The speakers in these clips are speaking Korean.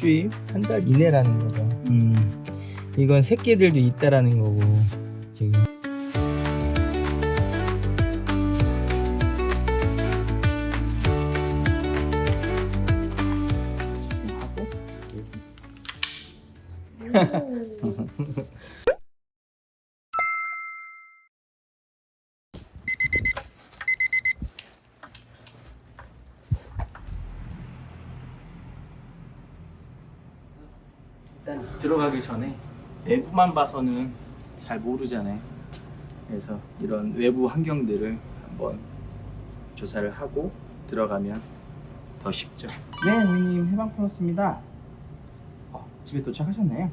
일주일, 한 달 이내라는 거죠. 이건 새끼들도 있다라는 거고 지금. 일단 들어가기 전에 내부만 봐서는 잘 모르잖아요. 그래서 이런 외부 환경들을 한번 조사를 하고 들어가면 더 쉽죠. 네, 고객님 해방 풀었습니다. 집에 도착하셨나요?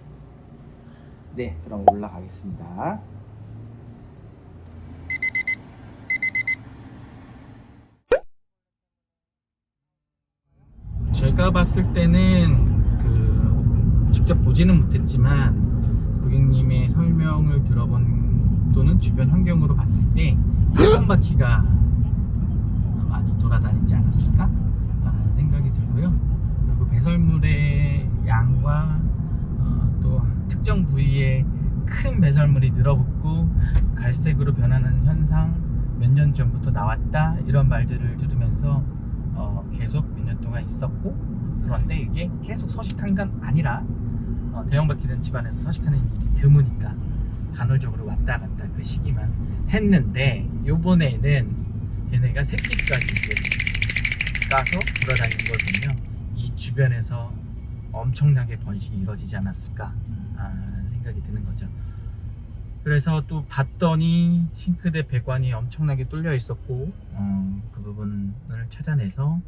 네, 그럼 올라가겠습니다. 제가 봤을 때는 직접 보지는 못했지만 고객님의 설명을 들어본 또는 주변 환경으로 봤을 때 일반 바퀴가 많이 돌아다니지 않았을까 라는 생각이 들고요. 그리고 배설물의 양과 또 특정 부위에 큰 배설물이 늘어붙고 갈색으로 변하는 현상 몇 년 전부터 나왔다 이런 말들을 들으면서 계속 몇 년 동안 있었고, 그런데 이게 계속 서식한 건 아니라 대형바퀴 든 집안에서 서식하는 일이 드무니까 간헐적으로 왔다 갔다 그 시기만 했는데, 요번에는 얘네가 새끼까지 까서 돌아다니는 걸 보면 이 주변에서 엄청나게 번식이 이루어지지 않았을까 라는 생각이 드는 거죠. 그래서 또 봤더니 싱크대 배관이 엄청나게 뚫려 있었고 그 부분을 찾아내서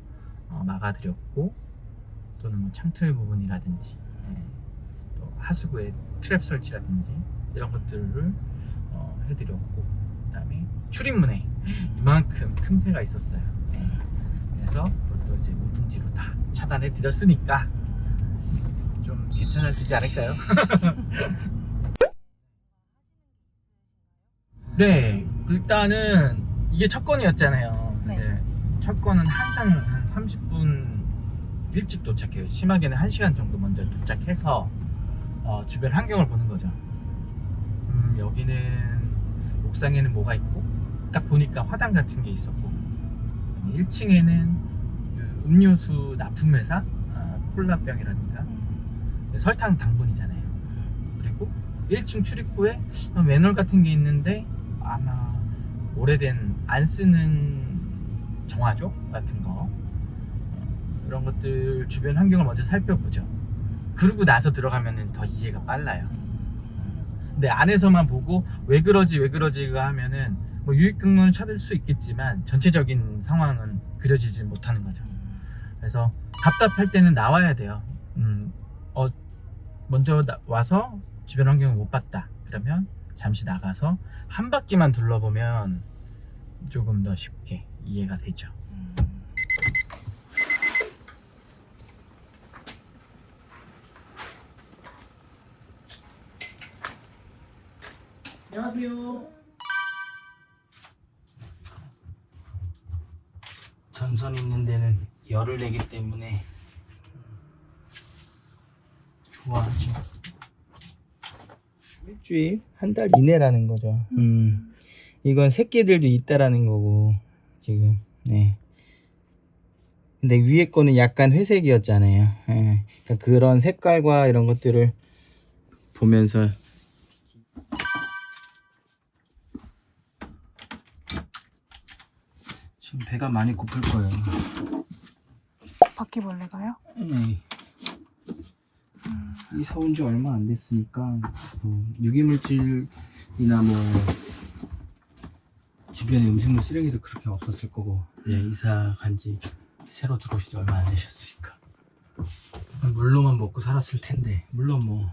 막아드렸고, 또는 뭐 창틀 부분이라든지 또 하수구에 트랩 설치라든지 이런 것들을 해드렸고, 그 다음에 출입문에 이만큼 틈새가 있었어요. 그래서 그것도 이제 문풍지로 다 차단해 드렸으니까 좀 괜찮아지지 않을까요? 네, 일단은 이게 첫 건이었잖아요. 네. 이제 첫 건은 항상 한 30분 일찍 도착해요. 심하게는 1시간 정도 먼저 도착해서 주변 환경을 보는 거죠. 여기는 옥상에는 뭐가 있고, 딱 보니까 화단 같은 게 있었고, 1층에는 음료수 납품회사, 콜라병이라든가 설탕 당분이잖아요. 그리고 1층 출입구에 매널 같은 게 있는데 아마 오래된 안 쓰는 정화조 같은 거, 이런 것들 주변 환경을 먼저 살펴보죠. 그러고 나서 들어가면은 더 이해가 빨라요. 근데 안에서만 보고 왜 그러지가 하면은 뭐 유익근무는 찾을 수 있겠지만 전체적인 상황은 그려지지 못하는 거죠. 그래서 답답할 때는 나와야 돼요. 먼저 와서 주변 환경을 못 봤다 그러면 잠시 나가서 한 바퀴만 둘러보면 조금 더 쉽게 이해가 되죠. 안녕하세요. 전선 있는 데는 열을 내기 때문에 좋아하죠. 일주일, 한 달 이내라는 거죠. 이건 새끼들도 있다라는 거고 지금. 네. 근데 위에 거는 약간 회색이었잖아요. 그러니까 그런 색깔과 이런 것들을 보면서 지금 배가 많이 고플 거예요. 바퀴벌레가요? 네. 이사 온 지 얼마 안 됐으니까 유기물질이나 뭐 주변에 음식물 쓰레기도 그렇게 없었을 거고, 이사 간지 새로 들어오신 지 얼마 안 되셨으니까 물로만 먹고 살았을 텐데, 물론 뭐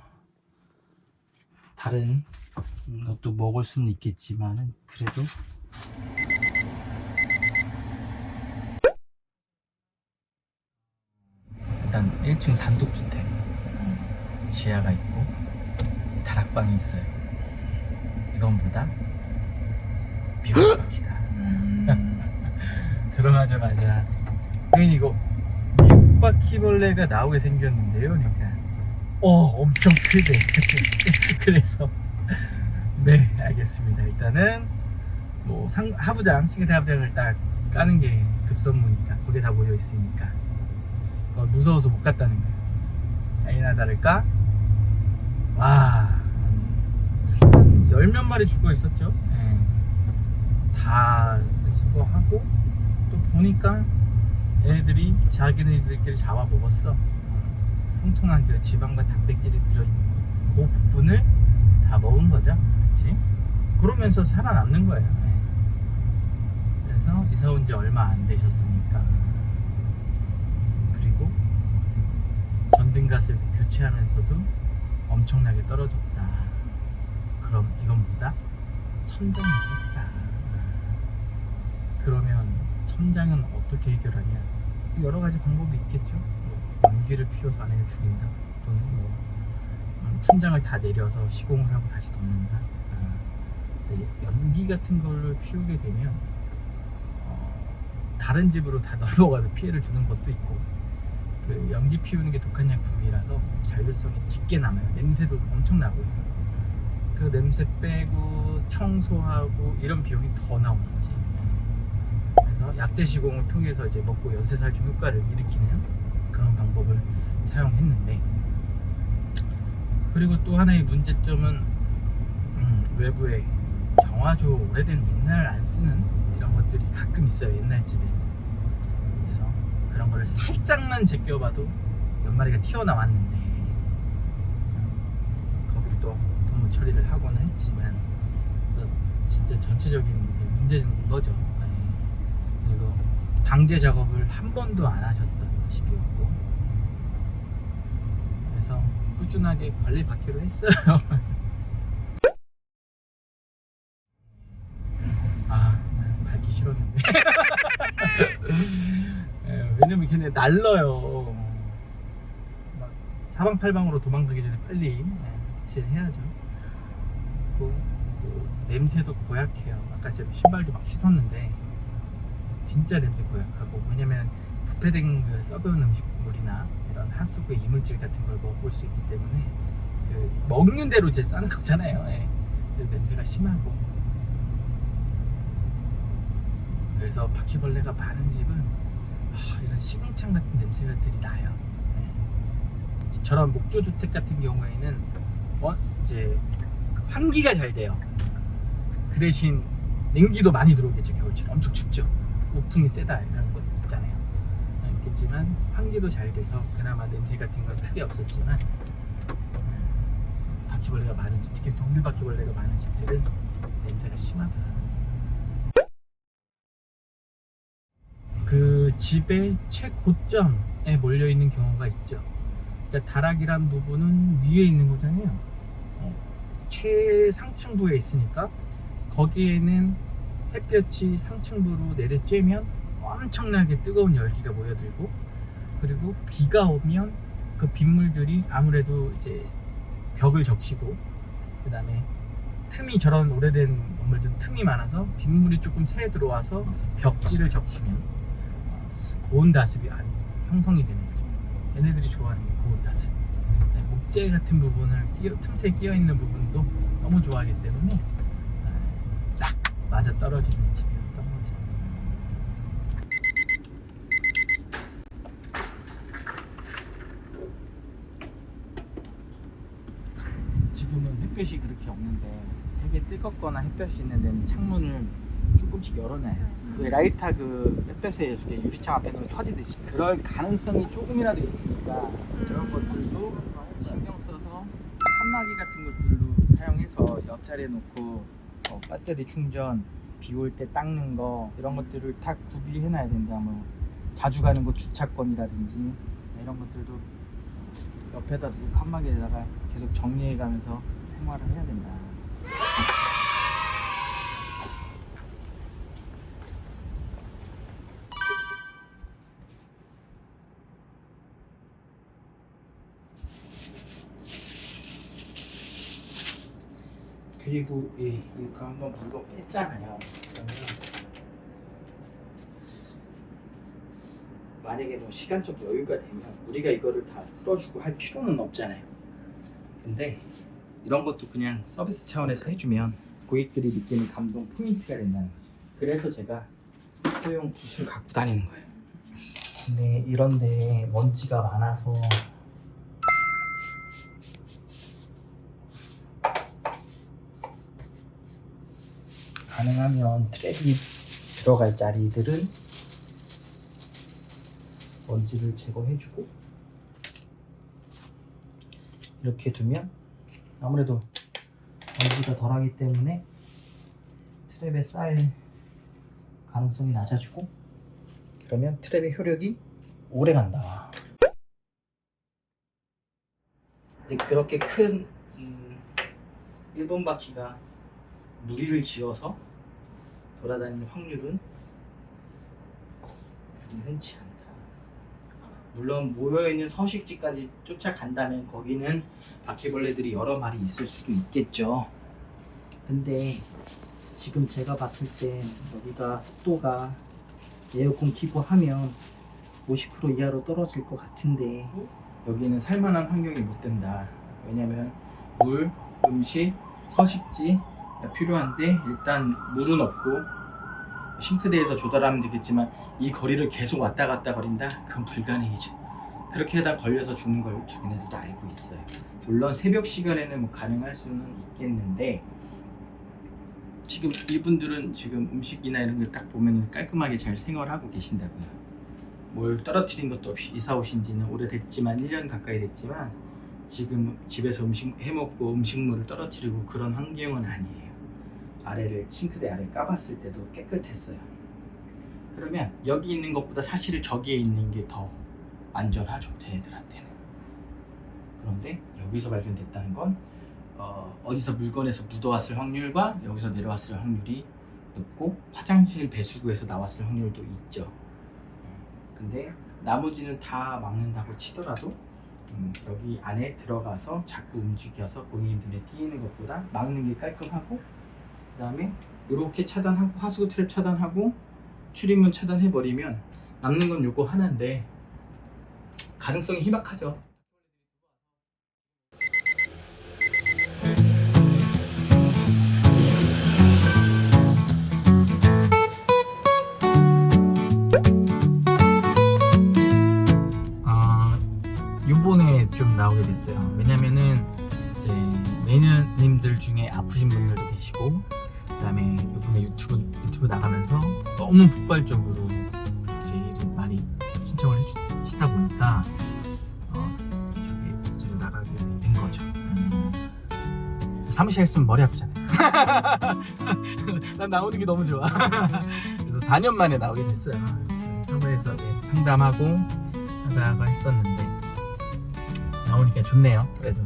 다른 것도 먹을 수는 있겠지만은 그래도 일단 1층 단독주택, 지하가 있고 다락방이 있어요. 이건보다 비호박이다. 들어가자마자, 이거 바퀴벌레가 나오게 생겼는데요. 그러니까 엄청 크대. 그래서 네, 알겠습니다. 일단은 뭐 하부장, 싱크대 하부장을 딱 까는 게 급선무니까 거기에 다 모여 있으니까 무서워서 못 갔다는 거예요. 아니나 다를까 와, 한 10몇 마리 죽어 있었죠. 네. 다 수거하고 또 보니까 얘네들이 자기네들끼리 잡아 먹었어. 통통한 그 지방과 단백질이 들어있는 그 부분을 다 먹은 거죠. 그렇지? 그러면서 살아남는 거예요. 네. 그래서 이사 온 지 얼마 안 되셨으니까, 그리고 전등갓을 교체하면서도 엄청나게 떨어졌다. 그럼 이건 뭐다? 천장이겠다. 그러면 천장은 어떻게 해결하냐? 여러 가지 방법이 있겠죠. 연기를 피워서 안에를 죽인다, 또는 천장을 다 내려서 시공을 하고 다시 덮는다. 연기 같은 걸 피우게 되면 다른 집으로 다 넘어가서 피해를 주는 것도 있고, 그 연기 피우는 게 독한 약품이라서 잔류성이 짙게 남아요. 냄새도 엄청 나고요. 그 냄새 빼고 청소하고 이런 비용이 더 나오는 거지. 그래서 약재 시공을 통해서 이제 먹고 연쇄살충 효과를 일으키는 그런 방법을 사용했는데, 그리고 또 하나의 문제점은 외부에 정화조, 오래된 옛날 안 쓰는 이런 것들이 가끔 있어요. 옛날 집에는. 그래서 그런 거를 살짝만 제껴봐도 몇 마리가 튀어나왔는데, 거기를 또 분무 처리를 하거나 했지만 진짜 전체적인 이제 문제는 거죠. 그리고 방제 작업을 한 번도 안 하셨던 집이었고, 그래서 꾸준하게 관리 받기로 했어요. 밝기 싫었는데. 왜냐면 걔네 날라요. 막 사방팔방으로 도망가기 전에 빨리 조치를 해야죠. 그리고 냄새도 고약해요. 아까 제가 신발도 막 씻었는데 진짜 냄새 고약하고, 왜냐면 부패된 그 썩은 음식물이나 이런 하수구 이물질 같은 걸 먹을 수 있기 때문에 그 먹는 대로 이제 싸는 거잖아요. 그래서 냄새가 심하고, 그래서 바퀴벌레가 많은 집은 이런 시궁창 같은 냄새가 들이 나요. 저런 목조주택 같은 경우에는 이제 환기가 잘 돼요. 그 대신 냉기도 많이 들어오겠죠. 겨울철 엄청 춥죠. 우풍이 세다 이런 것도 있잖아요. 있겠지만 환기도 잘 돼서 그나마 냄새 같은 건 크게 없었지만, 바퀴벌레가 많은 집, 특히 독일 바퀴벌레가 많은 집들은 냄새가 심하다. 그 집의 최고점에 몰려있는 경우가 있죠. 그러니까 다락이란 부분은 위에 있는 거잖아요. 최상층부에 있으니까 거기에는 햇볕이 상층부로 내려쬐면 엄청나게 뜨거운 열기가 모여들고, 그리고 비가 오면 그 빗물들이 아무래도 이제 벽을 적시고, 그 다음에 틈이, 저런 오래된 건물들은 틈이 많아서 빗물이 조금 새 들어와서 벽지를 적시면 고온 다습이 형성이 되는 거죠. 얘네들이 좋아하는 게 고온 다습. 목재 같은 부분을 틈새에 끼어 있는 부분도 너무 좋아하기 때문에 딱 맞아 떨어지는 집이었던 거죠. 지금은 햇볕이 그렇게 없는데, 되게 뜨겁거나 햇볕이 있는 데는 창문을 조금씩 열어놔요. 그 라이터 그 햇볕에 이렇게 유리창 앞에 놓으면 터지듯이 그럴 가능성이 조금이라도 있으니까 그런 것들도 신경 써서 칸막이 같은 것들로 사용해서 옆자리에 놓고 배터리 충전, 비 올 때 닦는 거, 이런 것들을 다 구비해 놔야 된다. 뭐 자주 가는 곳 주차권이라든지 이런 것들도 옆에다 두고 칸막이에다가 계속 정리해 가면서 생활을 해야 된다. 그리고 이거 한번 물건 뺐잖아요. 그러면 만약에 뭐 시간적 여유가 되면 우리가 이거를 다 쓸어주고 할 필요는 없잖아요. 근데 이런 것도 그냥 서비스 차원에서 해주면 고객들이 느끼는 감동 포인트가 된다는 거죠. 그래서 제가 소형 붓을 갖고 다니는 거예요. 근데 이런데 먼지가 많아서 가능하면 트랩이 들어갈 자리들은 먼지를 제거해주고 이렇게 두면 아무래도 먼지가 덜하기 때문에 트랩에 쌓일 가능성이 낮아지고 그러면 트랩의 효력이 오래 간다. 근데 그렇게 큰 일본 바퀴가 무리를 지어서 돌아다니는 확률은 그리 흔치 않다. 물론 모여있는 서식지까지 쫓아간다면 거기는 바퀴벌레들이 여러 마리 있을 수도 있겠죠. 근데 지금 제가 봤을 때 여기가 습도가 에어컨 키고 하면 50% 이하로 떨어질 것 같은데 여기는 살만한 환경이 못 된다. 왜냐면 물, 음식, 서식지가 필요한데 일단 물은 없고 싱크대에서 조달하면 되겠지만 이 거리를 계속 왔다 갔다 거린다? 그건 불가능이죠. 그렇게 하다 걸려서 죽는 걸 자기네들도 알고 있어요. 물론 새벽 시간에는 뭐 가능할 수는 있겠는데 지금 이분들은 지금 음식이나 이런 걸 딱 보면 깔끔하게 잘 생활하고 계신다고요. 뭘 떨어뜨린 것도 없이 이사 오신 지는 오래됐지만 1년 가까이 됐지만 지금 집에서 음식 해먹고 음식물을 떨어뜨리고 그런 환경은 아니에요. 아래를 싱크대 아래 까봤을 때도 깨끗했어요. 그러면 여기 있는 것보다 사실 저기에 있는 게 더 안전하죠, 걔네들한테는. 그런데 여기서 발견됐다는 건 어디서 물건에서 묻어왔을 확률과 여기서 내려왔을 확률이 높고 화장실 배수구에서 나왔을 확률도 있죠. 근데 나머지는 다 막는다고 치더라도 여기 안에 들어가서 자꾸 움직여서 본인 눈에 띄는 것보다 막는 게 깔끔하고 그 다음에 이렇게 차단하고 하수구 트랩 차단하고 출입문 차단해버리면 남는 건 요거 하나인데 가능성이 희박하죠. 요번에 좀 나오게 됐어요. 왜냐면은 이제 매니저님들 중에 아프신 분들도 계시고 그다음에 요번에 유튜브 나가면서 너무 폭발적으로 이제 일을 많이 신청을 해주시다 보니까 저기 이제 나가게 된 거죠. 사무실 했으면 머리 아프잖아요. 난 나오는 게 너무 좋아. 그래서 4년 만에 나오게 됐어요. 사무실에서 상담하고 하다가 했었는데 나오니까 좋네요. 그래도